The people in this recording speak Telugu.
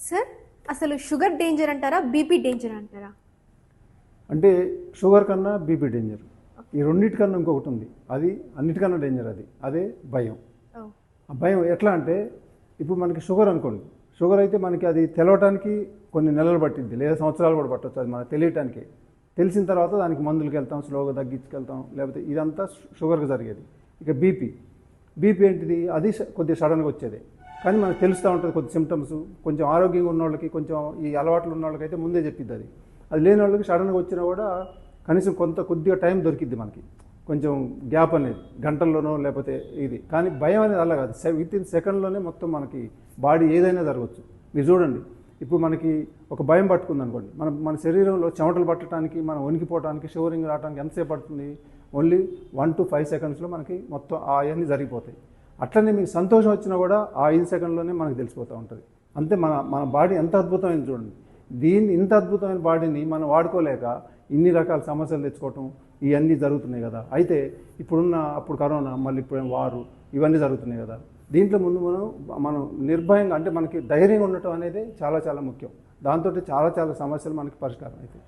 సార్ అసలు షుగర్ డేంజర్ అంటారా బీపీ డేంజర్ అంటారా? అంటే షుగర్ కన్నా బీపీ డేంజర్. ఈ రెండింటికన్నా ఇంకొకటి ఉంది, అది అన్నిటికన్నా డేంజర్. అదే భయం. ఆ భయం ఎట్లా అంటే, ఇప్పుడు మనకి షుగర్ అనుకోండి, షుగర్ అయితే మనకి అది తెలవటానికి కొన్ని నెలలు పట్టింది, లేదా సంవత్సరాలు కూడా పట్టవచ్చు. అది మనకు తెలియటానికి, తెలిసిన తర్వాత దానికి మందులకు వెళ్తాం, స్లోగా తగ్గించుకెళ్తాం, లేకపోతే ఇదంతా షుగర్కి జరిగేది. ఇక బీపీ ఏంటిది, అది కొద్దిగా సడన్గా వచ్చేది, కానీ మనకు తెలుస్తూ ఉంటుంది కొద్ది సిమ్టమ్స్. కొంచెం ఆరోగ్యంగా ఉన్న వాళ్ళకి, కొంచెం ఈ అలవాట్లు ఉన్న వాళ్ళకి అయితే ముందే చెప్పిద్ది. అది లేని వాళ్ళకి సడన్గా వచ్చినా కూడా కనీసం కొద్దిగా టైం దొరికిద్ది మనకి, కొంచెం గ్యాప్ అనేది గంటల్లోనో లేకపోతే ఇది. కానీ భయం అనేది అలా కాదు, విత్ ఇన్ సెకండ్లోనే మొత్తం మనకి బాడీ ఏదైనా జరగవచ్చు. మీరు చూడండి, ఇప్పుడు మనకి ఒక భయం పట్టుకుంది అనుకోండి, మన శరీరంలో చెమటలు పట్టడానికి, మనం వణికిపోవడానికి, షివరింగ్ రావడానికి ఎంతసేపు పడుతుంది? ఓన్లీ 1 to 5 seconds మనకి మొత్తం అవన్నీ జరిగిపోతాయి. అట్లనే మీకు సంతోషం వచ్చినా కూడా ఆ 5 secondsలోనే మనకు తెలిసిపోతూ ఉంటుంది. అంతే మన బాడీ ఎంత అద్భుతమైంది చూడండి. ఇంత అద్భుతమైన బాడీని మనం వాడుకోలేక ఇన్ని రకాల సమస్యలు తెచ్చుకోవటం ఇవన్నీ జరుగుతున్నాయి కదా. అయితే అప్పుడు కరోనా, మళ్ళీ ఇప్పుడు వారు, ఇవన్నీ జరుగుతున్నాయి కదా. దీంట్లో ముందు మనం నిర్భయంగా, అంటే మనకి ధైర్యంగా ఉండటం అనేది చాలా చాలా ముఖ్యం. దాంతో చాలా చాలా సమస్యలు మనకి పరిష్కారం అవుతాయి.